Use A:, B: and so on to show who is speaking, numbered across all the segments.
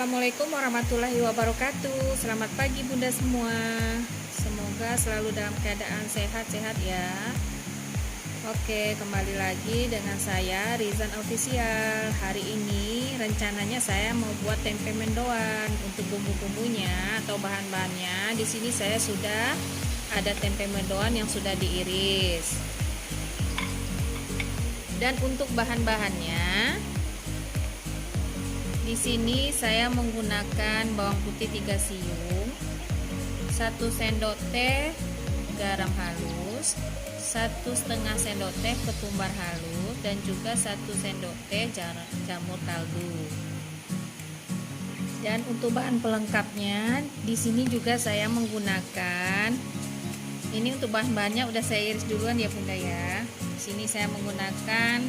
A: Assalamualaikum warahmatullahi wabarakatuh. Selamat pagi bunda semua. Semoga selalu dalam keadaan sehat-sehat ya. Oke, kembali lagi dengan saya Rizan Official. Hari ini rencananya saya mau buat tempe mendoan. Untuk bumbu-bumbunya atau bahan-bahannya, di sini saya sudah ada tempe mendoan yang sudah diiris. Dan untuk bahan-bahannya, di sini saya menggunakan bawang putih 3 siung, 1 sendok teh garam halus, 1,5 sendok teh ketumbar halus, dan juga 1 sendok teh jamur kaldu. Dan untuk bahan pelengkapnya, di sini juga saya menggunakan, ini untuk bahan-bahannya udah saya iris duluan ya bunda ya. Di sini saya menggunakan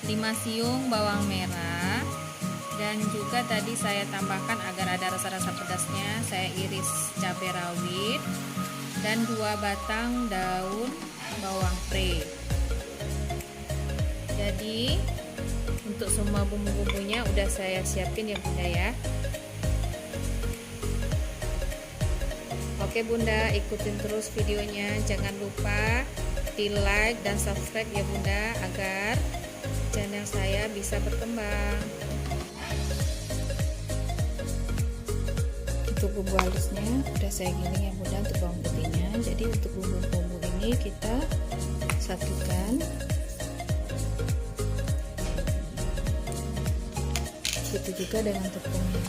A: 5 siung bawang merah. Dan juga tadi saya tambahkan agar ada rasa-rasa pedasnya, saya iris cabai rawit dan 2 batang daun bawang pre. Jadi untuk semua bumbu-bumbunya udah saya siapin ya bunda ya. Oke bunda, ikutin terus videonya, jangan lupa di like dan subscribe ya bunda, agar channel saya bisa berkembang. Untuk bumbu halusnya udah saya giling ya bunda, untuk bawang putihnya. Jadi untuk bumbu-bumbu ini kita satukan. Begitu juga dengan tepungnya.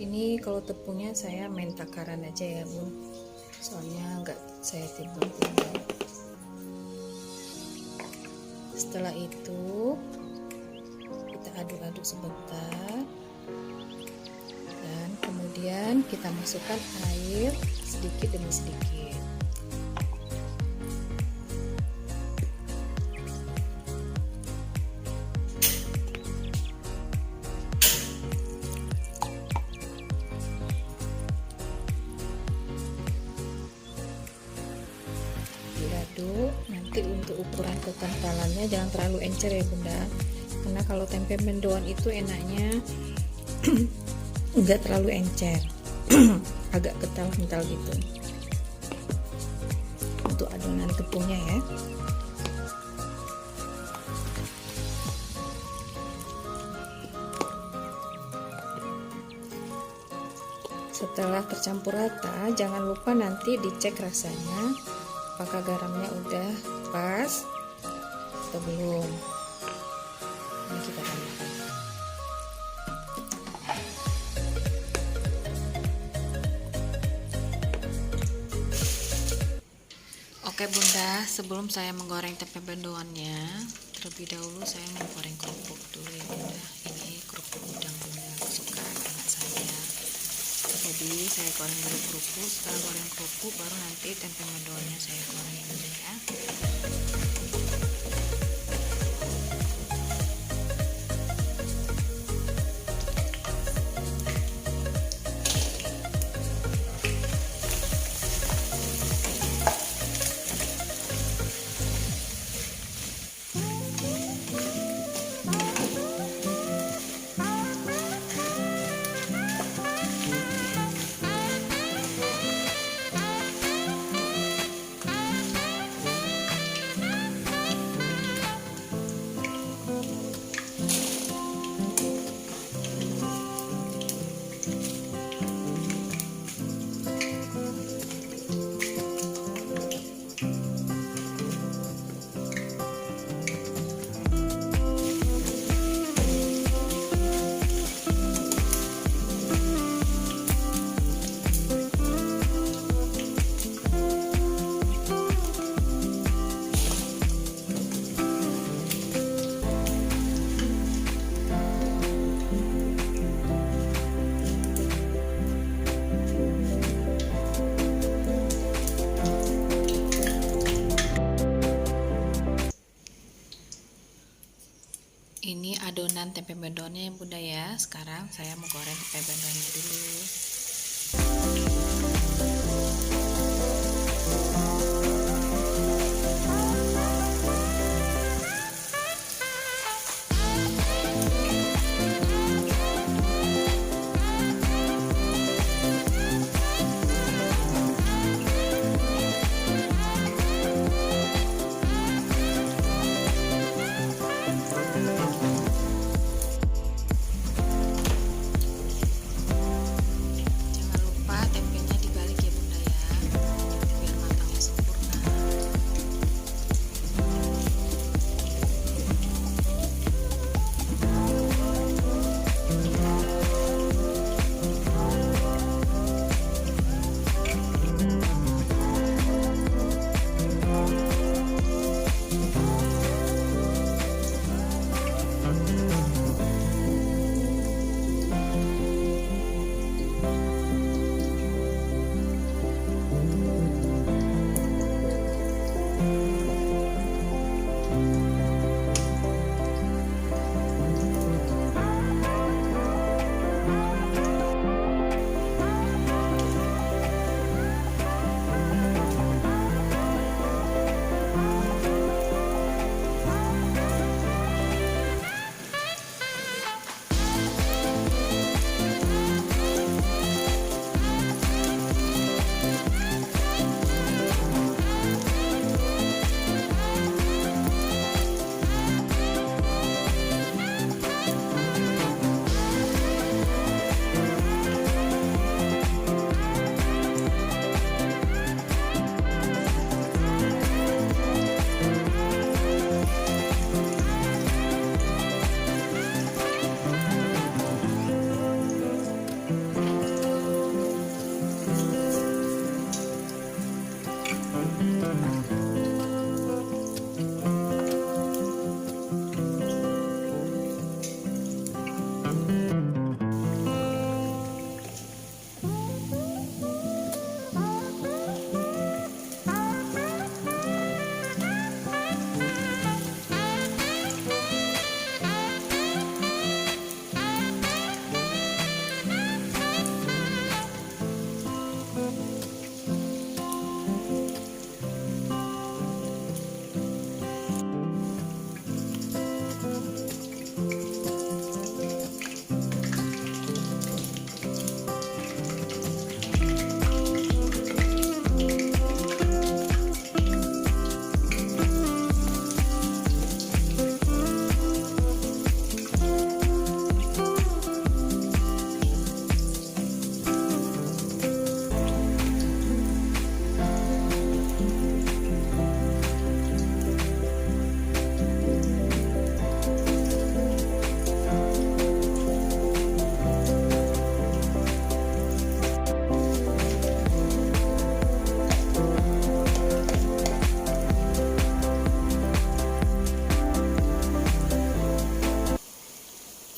A: Ini kalau tepungnya saya main takaran aja ya bun, soalnya nggak saya timbang-timbang. Setelah itu kita aduk-aduk sebentar. Kemudian kita masukkan air sedikit demi sedikit. Diaduk. Nanti untuk ukuran kekentalannya jangan terlalu encer ya bunda, karena kalau tempe mendoan itu enaknya enggak terlalu encer, agak kental gitu. Untuk adonan tepungnya ya. Setelah tercampur rata, jangan lupa nanti dicek rasanya apakah garamnya udah pas atau belum. Ini kita tambahkan. Oke bunda, sebelum saya menggoreng tempe mendoannya, terlebih dahulu saya menggoreng kerupuk dulu ya bunda. Ini kerupuk udang bunda kesukaan anak saya. Jadi saya goreng dulu kerupuk. Setelah goreng kerupuk baru nanti tempe mendoannya saya goreng ya bunda ya. Ini adonan tempe mendoannya ya bunda ya. Sekarang saya mau goreng tempe mendoannya dulu.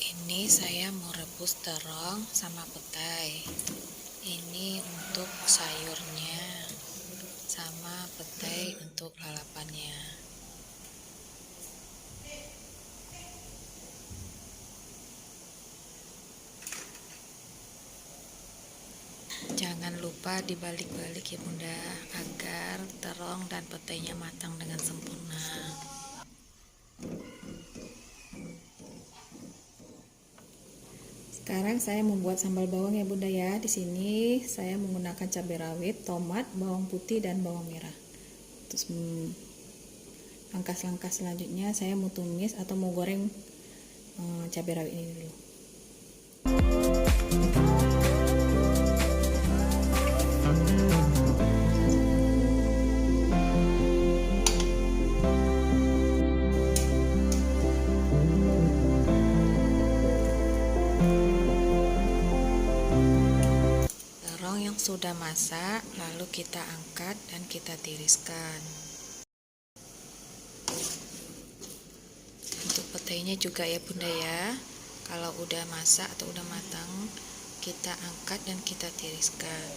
A: Ini saya mau rebus terong sama petai. Ini untuk sayurnya, sama petai untuk lalapannya. Jangan lupa dibalik-balik ya Bunda, agar terong dan petainya matang dengan sempurna. Sekarang saya membuat sambal bawang ya Bunda ya. Di sini saya menggunakan cabai rawit, tomat, bawang putih dan bawang merah. Terus langkah-langkah selanjutnya saya mau tumis atau mau goreng cabai rawit ini dulu. Yang sudah masak lalu kita angkat dan kita tiriskan. Untuk petainya juga ya Bunda ya, kalau udah masak atau udah matang kita angkat dan kita tiriskan.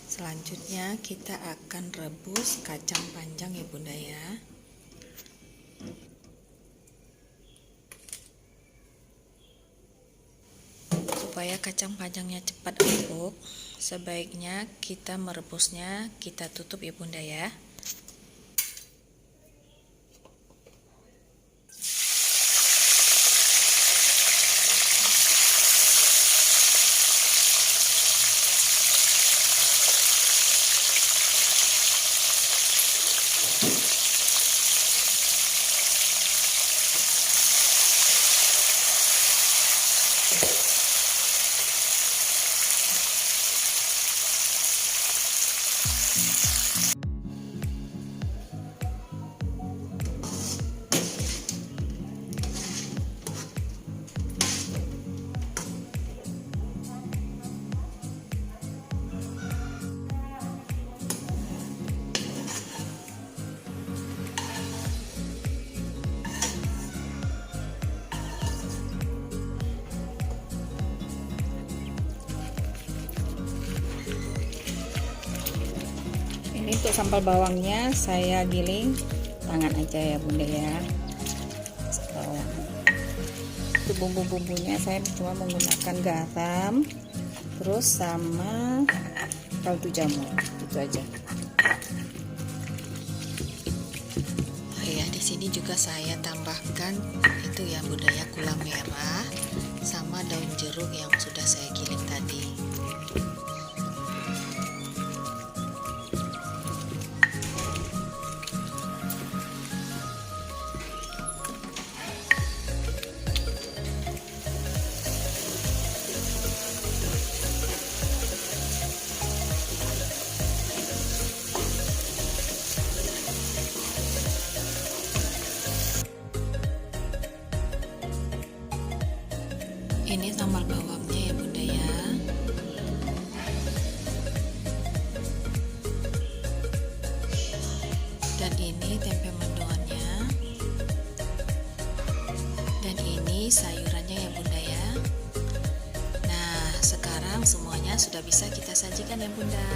A: Selanjutnya kita akan rebus kacang panjang ya Bunda ya. Supaya kacang panjangnya cepat empuk, sebaiknya kita merebusnya kita tutup ya Bunda ya. Ini untuk sambal bawangnya saya giling tangan aja ya Bunda ya. Untuk bumbu-bumbunya saya cuma menggunakan garam, terus sama kaldu jamur, itu aja. Oh ya, di sini juga saya tambahkan itu ya Bunda ya, gula merah sama daun jeruk yang sudah saya giling tadi. Ini sambal bawangnya ya Bunda ya. Ini tempe mendoannya. Dan ini sayurannya ya Bunda ya. Nah, sekarang semuanya sudah bisa kita sajikan ya Bunda.